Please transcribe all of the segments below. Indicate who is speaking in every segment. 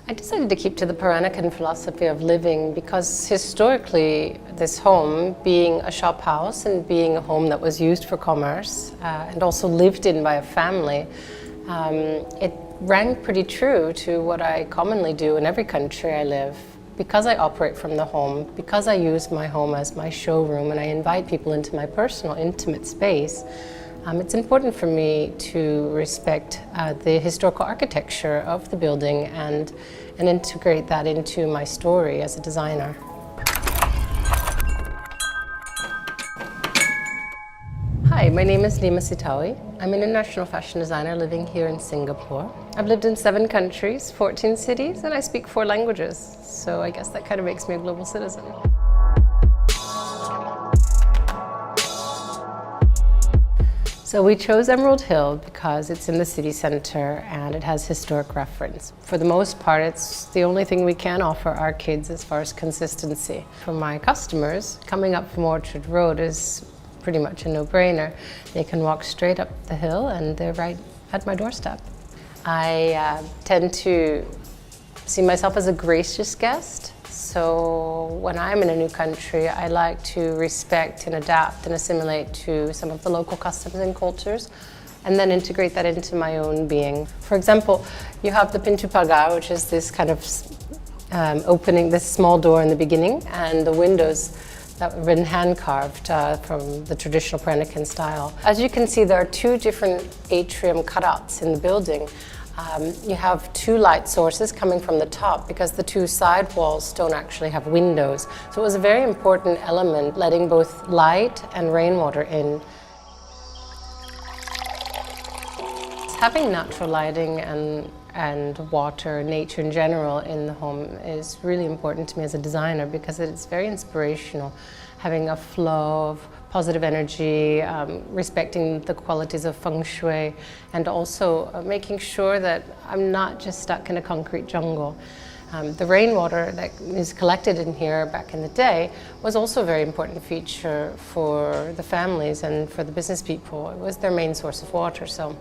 Speaker 1: I decided to keep to the Peranakan philosophy of living because historically this home, being a shop house and being a home that was used for commerce and also lived in by a family, it rang pretty true to what I commonly do in every country I live. Because I operate from the home, because I use my home as my showroom and I invite people into my personal, intimate space, it's important for me to respect the historical architecture of the building and integrate that into my story as a designer. Hi, my name is NEIMASITAWI. I'm an international fashion designer living here in Singapore. I've lived in 7 countries, 14 cities, and I speak 4 languages. So I guess that kind of makes me a global citizen. So we chose Emerald Hill because it's in the city center and it has historic reference. For the most part, it's the only thing we can offer our kids as far as consistency. For my customers, coming up from Orchard Road is pretty much a no-brainer. They can walk straight up the hill and they're right at my doorstep. I tend to see myself as a gracious guest. So when I'm in a new country, I like to respect and adapt and assimilate to some of the local customs and cultures and then integrate that into my own being. For example, you have the pintu pagar, which is this kind of opening, this small door in the beginning, and the windows that have been hand-carved from the traditional Peranakan style. As you can see, there are 2 different atrium cutouts in the building. You have 2 light sources coming from the top because the 2 side walls don't actually have windows. So it was a very important element, letting both light and rainwater in. Having natural lighting and water, nature in general in the home is really important to me as a designer because it's very inspirational. Having a flow of positive energy, respecting the qualities of feng shui, and also making sure that I'm not just stuck in a concrete jungle. The rainwater that is collected in here back in the day was also a very important feature for the families and for the business people. It was their main source of water. So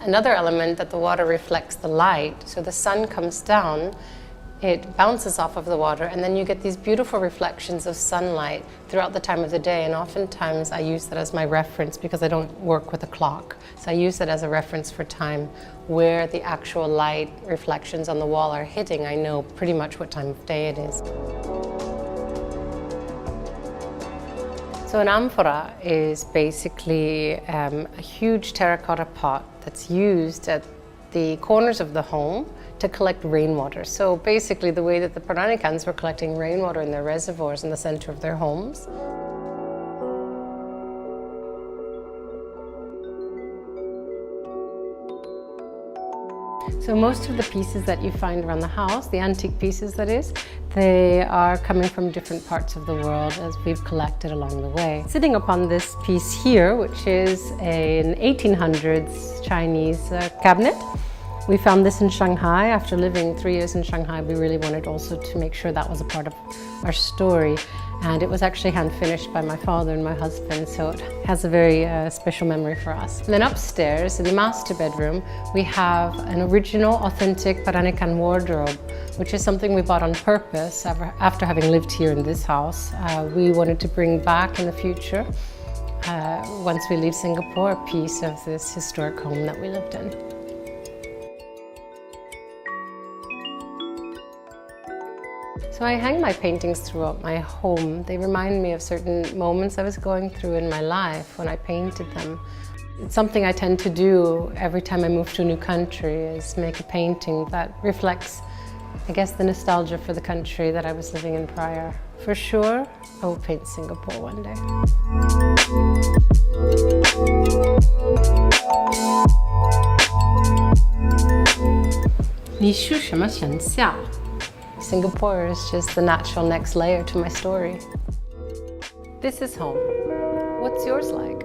Speaker 1: another element that the water reflects the light. So the sun comes down, it bounces off of the water, and then you get these beautiful reflections of sunlight throughout the time of the day. And oftentimes I use that as my reference because I don't work with a clock. So I use that as a reference for time. Where the actual light reflections on the wall are hitting, I know pretty much what time of day it is. So an amphora is basically a huge terracotta pot that's used at the corners of the home to collect rainwater. So basically the way that the Peranakans were collecting rainwater in their reservoirs in the center of their homes. So most of the pieces that you find around the house, the antique pieces that is, they are coming from different parts of the world as we've collected along the way. Sitting upon this piece here, which is an 1800s Chinese cabinet. We found this in Shanghai. After living 3 years in Shanghai, we really wanted also to make sure that was a part of our story. And it was actually hand-finished by my father and my husband, so it has a very special memory for us. And then upstairs, in the master bedroom, we have an original, authentic Peranakan wardrobe, which is something we bought on purpose after having lived here in this house. We wanted to bring back in the future, once we leave Singapore, a piece of this historic home that we lived in. So I hang my paintings throughout my home. They remind me of certain moments I was going through in my life when I painted them. It's something I tend to do every time I move to a new country, is make a painting that reflects, I guess, the nostalgia for the country that I was living in prior. For sure, I will paint Singapore one day. Singapore is just the natural next layer to my story. This is home. What's yours like?